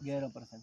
11%.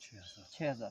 6,000.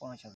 5,000.